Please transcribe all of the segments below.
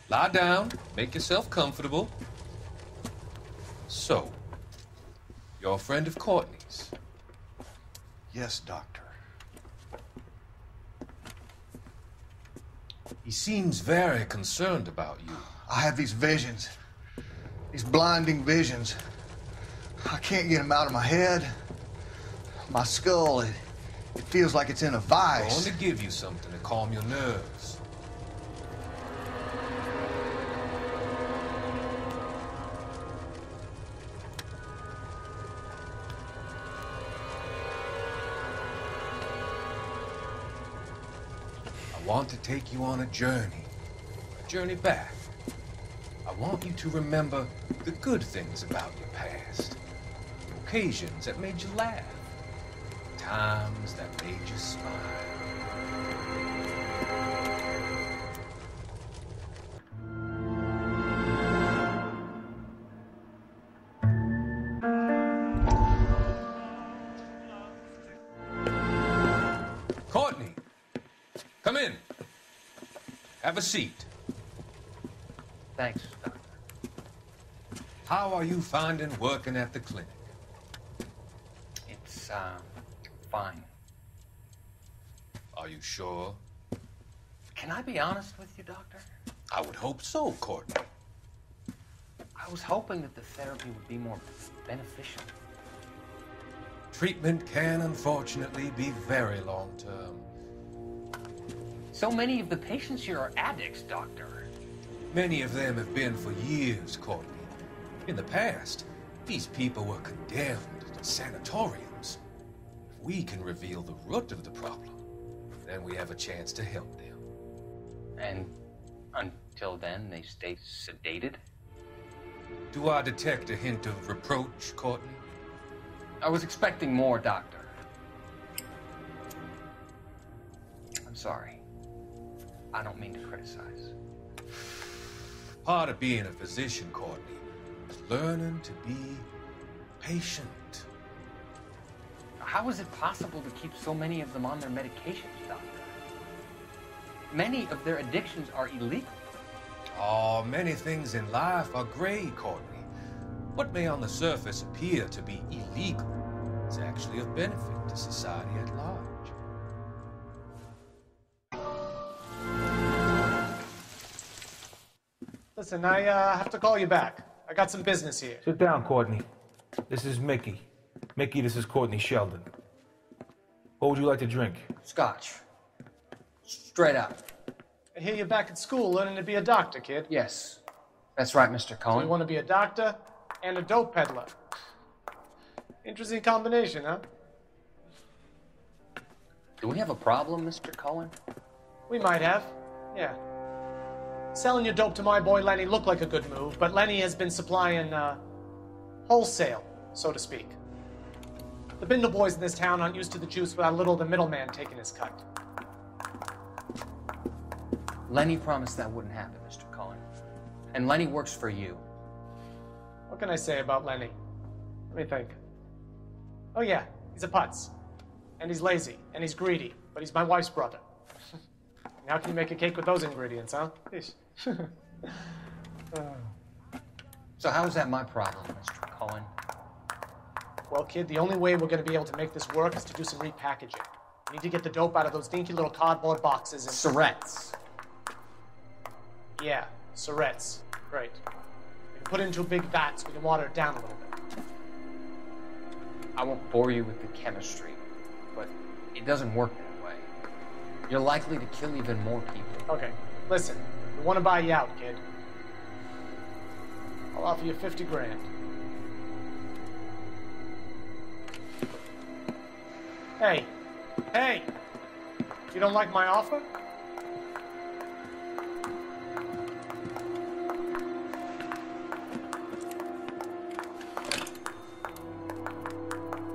Lie down, make yourself comfortable. So, you're a friend of Courtney's? Yes, Doctor. He seems very concerned about you. I have these visions. These blinding visions. I can't get them out of my head. My skull, it feels like it's in a I vice. want to give you something to calm your nerves. I want to take you on a journey back. I want you to remember the good things about your past, the occasions that made you laugh, the times that made you smile. Courtney, come in. Have a seat. Thanks, Doctor. How are you finding working at the clinic? It's, fine. Are you sure? Can I be honest with you, Doctor? I would hope so, Courtney. I was hoping that the therapy would be more beneficial. Treatment can, unfortunately, be very long-term. So many of the patients here are addicts, Doctor. Many of them have been for years, Courtney. In the past, these people were condemned to sanatoriums. If we can reveal the root of the problem, then we have a chance to help them. And until then, they stay sedated? Do I detect a hint of reproach, Courtney? I was expecting more, Doctor. I'm sorry. I don't mean to criticize. Part of being a physician, Courtney, is learning to be patient. How is it possible to keep so many of them on their medications, Doctor? Many of their addictions are illegal. Oh, many things in life are gray, Courtney. What may on the surface appear to be illegal is actually of benefit to society at large. Listen, I have to call you back. I got some business here. Sit down, Courtney. This is Mickey. Mickey, this is Courtney Sheldon. What would you like to drink? Scotch. Straight up. I hear you're back at school learning to be a doctor, kid. Yes. That's right, Mr. So Cohen. you want to be a doctor and a dope peddler. Interesting combination, huh? Do we have a problem, Mr. Cohen? We might have. Yeah. Selling your dope to my boy Lenny looked like a good move, but Lenny has been supplying, wholesale, so to speak. The Bindle boys in this town aren't used to the juice without a little of the middleman taking his cut. Lenny promised that wouldn't happen, Mr. Cohen. And Lenny works for you. What can I say about Lenny? Let me think. Oh yeah, he's a putz. And he's lazy, and he's greedy, but he's my wife's brother. And how can you make a cake with those ingredients, huh? Yeesh. So how is that my problem, Mr. Cohen? Well, kid, the only way we're going to be able to make this work is to do some repackaging. We need to get the dope out of those dinky little cardboard boxes and... Surrettes. Yeah, Surrettes. Great. We can put it into a big vat so we can water it down a little bit. I won't bore you with the chemistry, but it doesn't work that way. You're likely to kill even more people. Okay, listen. We want to buy you out, kid. I'll offer you 50 grand. Hey! Hey! You don't like my offer?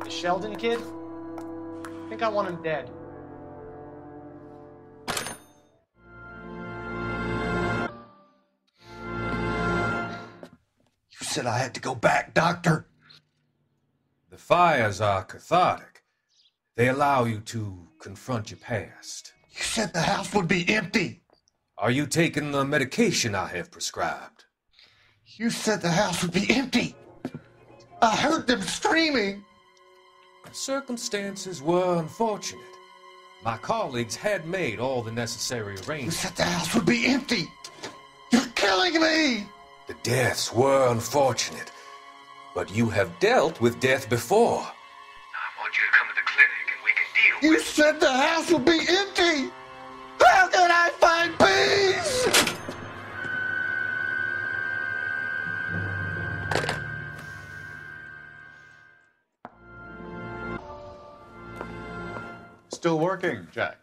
The Sheldon kid? I think I want him dead. You said I had to go back, Doctor. The fires are cathartic. They allow you to confront your past. You said the house would be empty. Are you taking the medication I have prescribed? You said the house would be empty. I heard them screaming. Circumstances were unfortunate. My colleagues had made all the necessary You arrangements. said the house would be empty. You're killing me. The deaths were unfortunate, but you have dealt with death before. I want you to come to the clinic and we can deal You said the house would be empty. How can I find peace? Still working, Jack.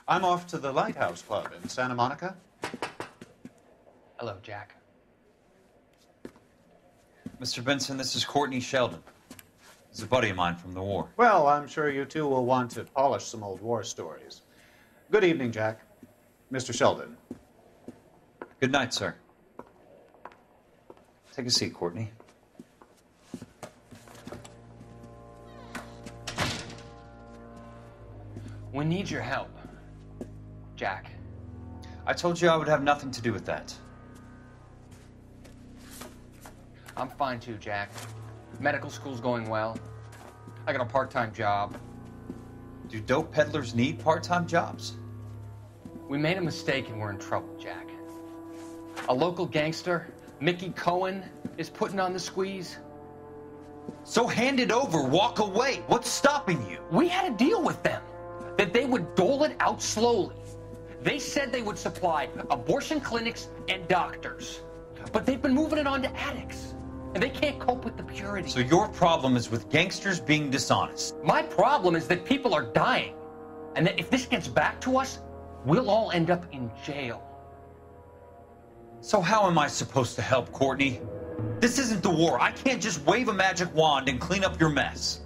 I'm off to the Lighthouse Club in Santa Monica. Hello, Jack. Mr. Benson, this is Courtney Sheldon. He's a buddy of mine from the war. Well, I'm sure you two will want to polish some old war stories. Good evening, Jack. Mr. Sheldon. Good night, sir. Take a seat, Courtney. We need your help, Jack. I told you I would have nothing to do with that. I'm fine too, Jack. Medical school's going well. I got a part-time job. Do dope peddlers need part-time jobs? We made a mistake and we're in trouble, Jack. A local gangster, Mickey Cohen, is putting on the squeeze. So hand it over, walk away. What's stopping you? We had a deal with them that they would dole it out slowly. They said they would supply abortion clinics and doctors, but they've been moving it on to addicts, and they can't cope with the purity. So your problem is with gangsters being dishonest. My problem is that people are dying, and that if this gets back to us, we'll all end up in jail. So how am I supposed to help, Courtney? This isn't the war. I can't just wave a magic wand and clean up your mess.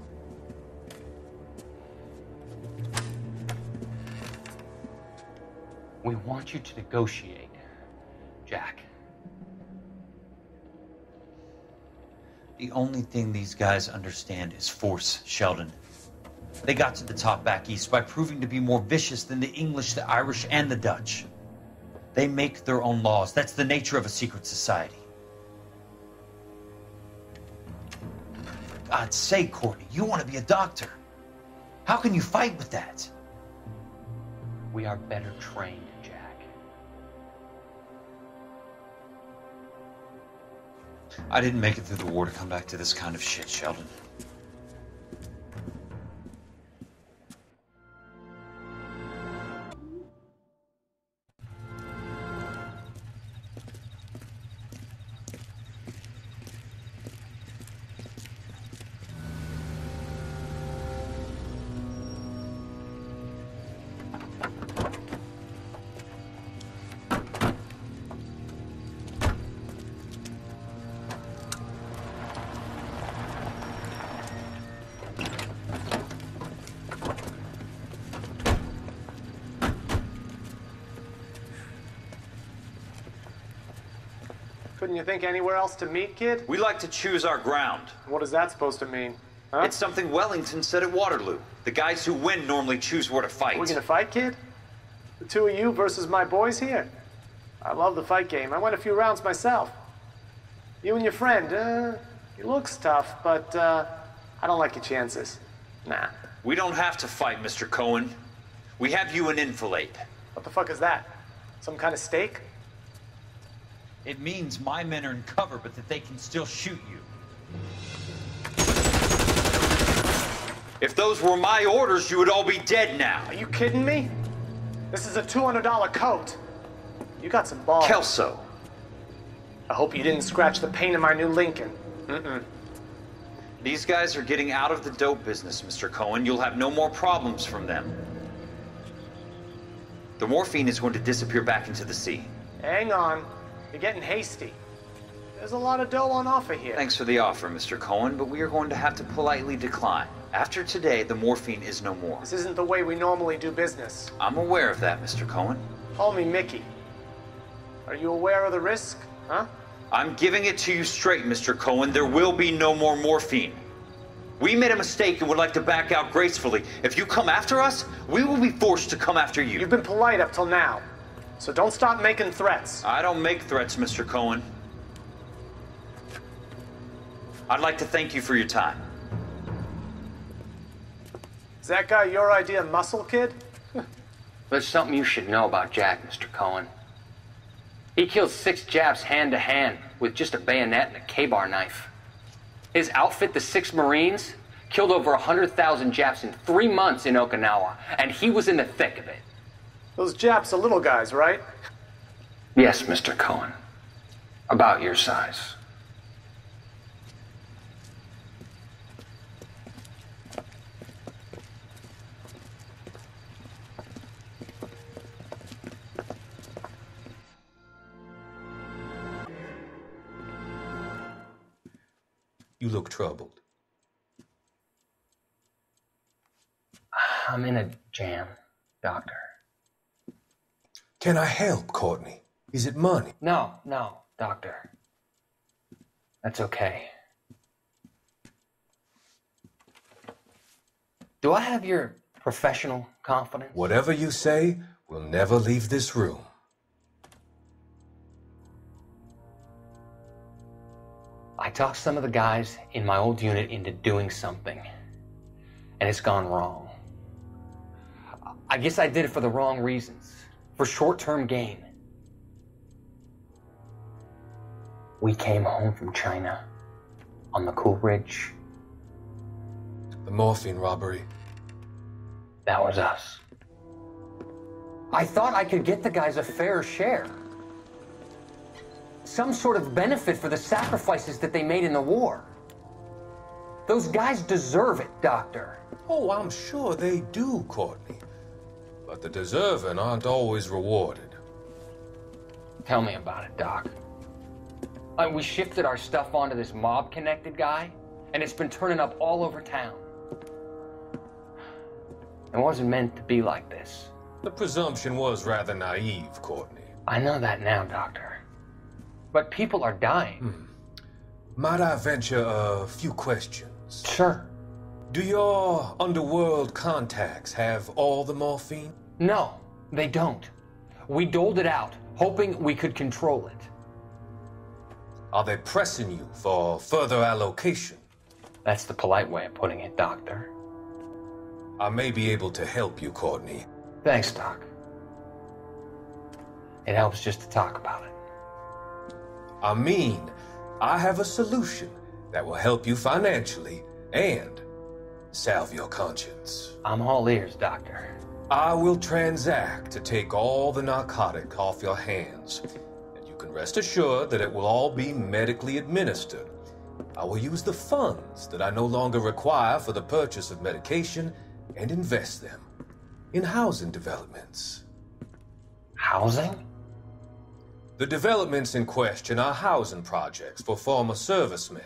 We want you to negotiate, Jack. The only thing these guys understand is force, Sheldon. They got to the top back east by proving to be more vicious than the English, the Irish, and the Dutch. They make their own laws. That's the nature of a secret society. For God's sake, Courtney, you want to be a doctor. How can you fight with that? We are better trained, Jack. I didn't make it through the war to come back to this kind of shit, Sheldon. Couldn't you think anywhere else to meet, kid? We like to choose our ground. What is that supposed to mean? Huh? It's something Wellington said at Waterloo. The guys who win normally choose where to fight. We gonna fight, kid? The two of you versus my boys here? I love the fight game. I went a few rounds myself. You and your friend, he looks tough, but I don't like your chances. Nah. We don't have to fight, Mr. Cohen. We have you an enfilade. What the fuck is that? Some kind of steak? It means my men are in cover, but that they can still shoot you. If those were my orders, you would all be dead now. Are you kidding me? This is a $200 coat. You got some balls. Kelso. I hope you didn't scratch the paint in my new Lincoln. These guys are getting out of the dope business, Mr. Cohen. You'll have no more problems from them. The morphine is going to disappear back into the sea. Hang on. You're getting hasty. There's a lot of dough on offer here. Thanks for the offer, Mr. Cohen, but we are going to have to politely decline. After today, the morphine is no more. This isn't the way we normally do business. I'm aware of that, Mr. Cohen. Call me Mickey. Are you aware of the risk, huh? I'm giving it to you straight, Mr. Cohen. There will be no more morphine. We made a mistake and would like to back out gracefully. If you come after us, we will be forced to come after you. You've been polite up till now. So don't stop making threats. I don't make threats, Mr. Cohen. I'd like to thank you for your time. Is that guy your idea of muscle, kid? There's something you should know about Jack, Mr. Cohen. He killed 6 Japs hand to hand with just a bayonet and a K-bar knife. His outfit, the 6 Marines, killed over 100,000 Japs in 3 months in Okinawa, and he was in the thick of it. Those Japs are little guys, right? Yes, Mr. Cohen. About your size. You look troubled. I'm in a jam, Doctor. Can I help, Courtney? Is it money? No, Doctor. That's okay. Do I have your professional confidence? Whatever you say, we'll never leave this room. I talked some of the guys in my old unit into doing something, and it's gone wrong. I guess I did it for the wrong reasons, for short-term gain. We came home from China on the Cool Ridge. The morphine robbery. That was us. I thought I could get the guys a fair share. Some sort of benefit for the sacrifices that they made in the war. Those guys deserve it, Doctor. Oh, I'm sure they do, Courtney. But the deserving aren't always rewarded. Tell me about it, Doc. We shifted our stuff onto this mob-connected guy, and it's been turning up all over town. It wasn't meant to be like this. The presumption was rather naive, Courtney. I know that now, Doctor. But people are dying. Might I venture a few questions? Sure. Do your underworld contacts have all the morphine? No, they don't. We doled it out, hoping we could control it. Are they pressing you for further allocation? That's the polite way of putting it, Doctor. I may be able to help you, Courtney. Thanks, Doc. It helps just to talk about it. I mean, I have a solution that will help you financially and salve your conscience. I'm all ears, Doctor. I will transact to take all the narcotic off your hands, and you can rest assured that it will all be medically administered. I will use the funds that I no longer require for the purchase of medication and invest them in housing developments. Housing? The developments in question are housing projects for former servicemen.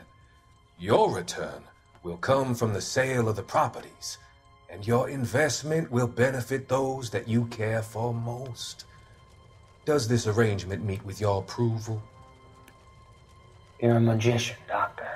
Your return will come from the sale of the properties, and your investment will benefit those that you care for most. Does this arrangement meet with your approval? You're a magician, Doctor.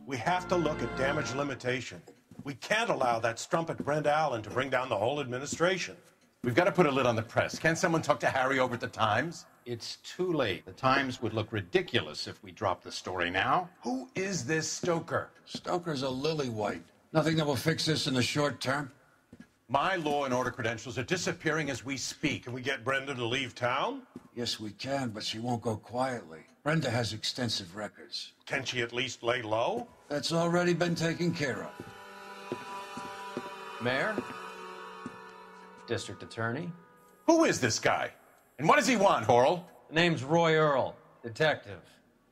We have to look at damage limitation. We can't allow that strumpet Brent Allen to bring down the whole administration. We've got to put a lid on the press. Can't someone talk to Harry over at the Times? It's too late. The Times would look ridiculous if we dropped the story now. Who is this Stoker? Stoker's a lily-white. Nothing that will fix this in the short term. My law and order credentials are disappearing as we speak. Can we get Brenda to leave town? Yes, we can, but she won't go quietly. Brenda has extensive records. Can she at least lay low? That's already been taken care of. Mayor? District Attorney? Who is this guy? And what does he want, Horrell? The name's Roy Earl, detective,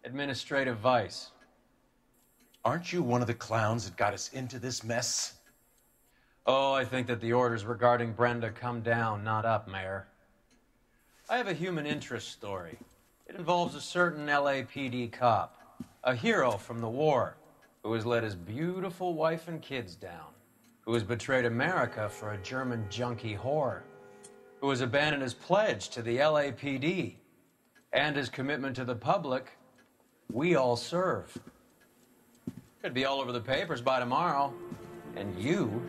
administrative vice. Aren't you one of the clowns that got us into this mess? Oh, I think that the orders regarding Brenda come down, not up, Mayor. I have a human interest story. It involves a certain LAPD cop, a hero from the war, who has let his beautiful wife and kids down, who has betrayed America for a German junkie whore, who has abandoned his pledge to the LAPD and his commitment to the public we all serve. Could be all over the papers by tomorrow, and you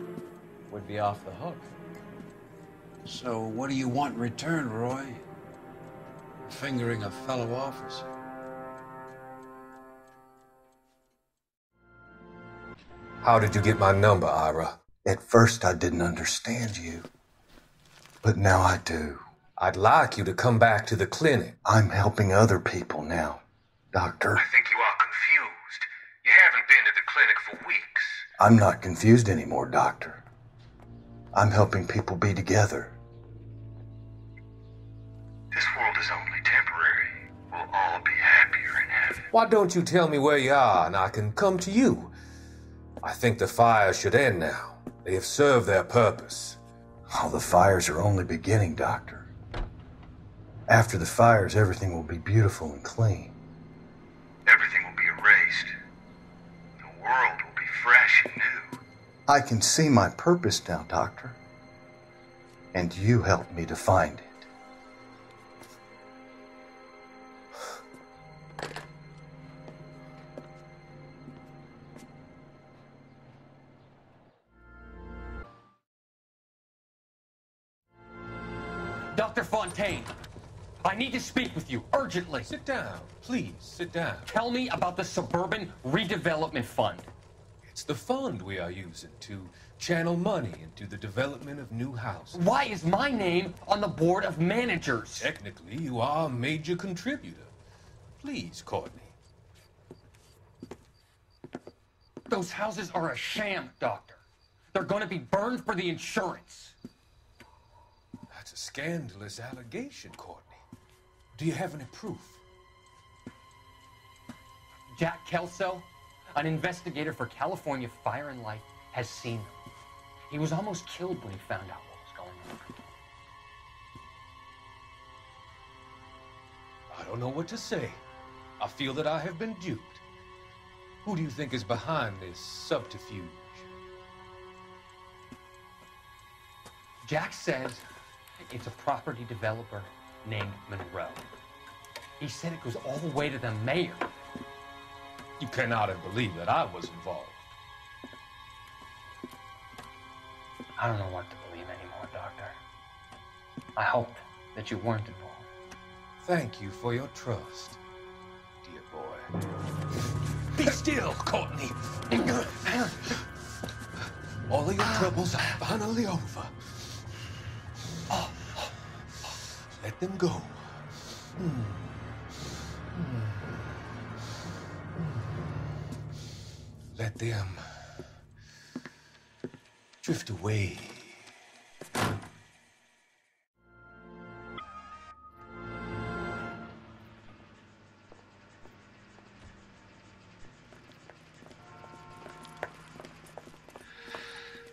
would be off the hook. So what do you want in return, Roy? Fingering a fellow officer. How did you get my number, Ira? At first I didn't understand you, but now I do. I'd like you to come back to the clinic. I'm helping other people now, Doctor. I think you are confused. You haven't been to the clinic for weeks. I'm not confused anymore, Doctor. I'm helping people be together. This world is only temporary. We'll all be happier in heaven. Why don't you tell me where you are and I can come to you? I think the fires should end now. They have served their purpose. Oh, the fires are only beginning, Doctor. After the fires, everything will be beautiful and clean. Everything will be erased. The world will be fresh and new. I can see my purpose now, Doctor. And you helped me to find it. Dr. Fontaine, I need to speak with you urgently. Sit down. Please, sit down. Tell me about the Suburban Redevelopment Fund. It's the fund we are using to channel money into the development of new houses. Why is my name on the board of managers? Technically, you are a major contributor. Please, Courtney. Those houses are a sham, Doctor. They're going to be burned for the insurance. That's a scandalous allegation, Courtney. Do you have any proof? Jack Kelso, an investigator for California Fire and Life, has seen them. He was almost killed when he found out what was going on. I don't know what to say. I feel that I have been duped. Who do you think is behind this subterfuge? Jack says it's a property developer named Monroe. He said it goes all the way to the mayor. You cannot have believed that I was involved. I don't know what to believe anymore, Doctor. I hope that you weren't involved. Thank you for your trust, dear boy. Be still, Courtney. All of your troubles are finally over. Let them go. Let them drift away.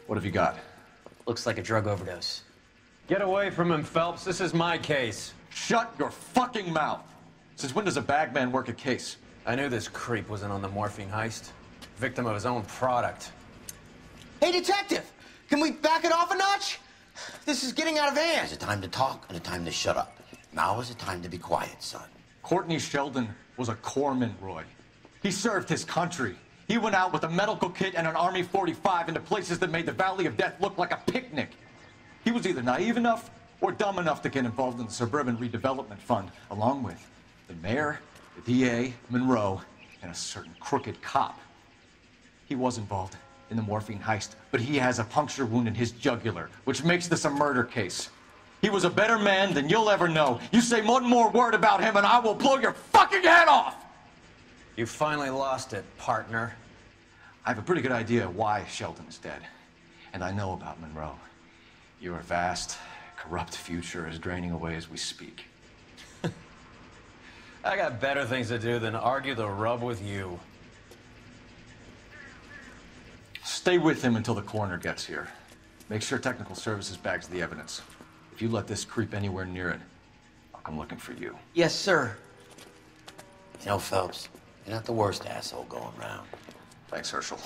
What have you got? Looks like a drug overdose. Get away from him, Phelps. This is my case. Shut your fucking mouth! Since when does a bagman work a case? I knew this creep wasn't on the morphine heist. Victim of his own product. Hey, detective! Can we back it off a notch? This is getting out of hand. There's a time to talk and a time to shut up. Now is the time to be quiet, son. Courtney Sheldon was a corpsman, Roy. He served his country. He went out with a medical kit and an Army 45 into places that made the Valley of Death look like a picnic. He was either naive enough or dumb enough to get involved in the Suburban Redevelopment Fund, along with the mayor, the DA, Monroe, and a certain crooked cop. He was involved in the morphine heist, but he has a puncture wound in his jugular, which makes this a murder case. He was a better man than you'll ever know. You say one more word about him and I will blow your fucking head off! You finally lost it, partner. I have a pretty good idea why Sheldon is dead. And I know about Monroe. Your vast, corrupt future is draining away as we speak. I got better things to do than argue the rub with you. Stay with him until the coroner gets here. Make sure technical services bags the evidence. If you let this creep anywhere near it, I'll come looking for you. Yes, sir. You know, Phelps, you're not the worst asshole going round. Thanks, Herschel.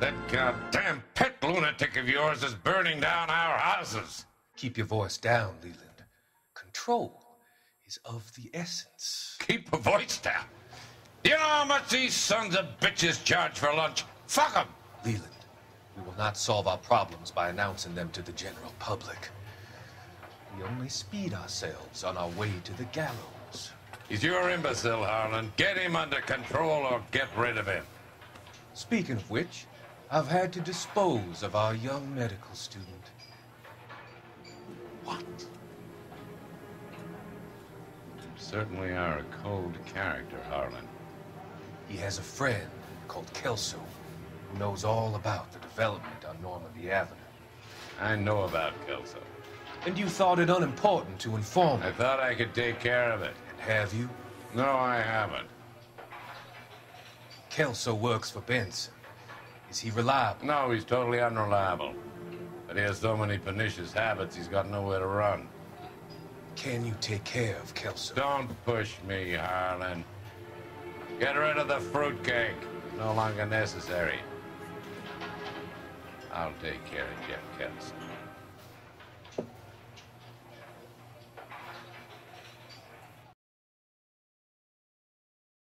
That goddamn pet lunatic of yours is burning down our houses. Keep your voice down, Leland. Control. is of the essence. Keep a voice down. You know how much these sons of bitches charge for lunch? Fuck them! Leland, we will not solve our problems by announcing them to the general public. We only speed ourselves on our way to the gallows. He's your imbecile, Harlan. Get him under control or get rid of him. Speaking of which, I've had to dispose of our young medical student. What? You certainly are a cold character, Harlan. He has a friend called Kelso who knows all about the development on Normandy Avenue. I know about Kelso. And you thought it unimportant to inform me. I thought I could take care of it. And have you? No, I haven't. Kelso works for Benson. Is he reliable? No, he's totally unreliable. But he has so many pernicious habits, he's got nowhere to run. Can you take care of Kelso? Don't push me, Harlan. Get rid of the fruitcake. No longer necessary. I'll take care of Jeff Kelso.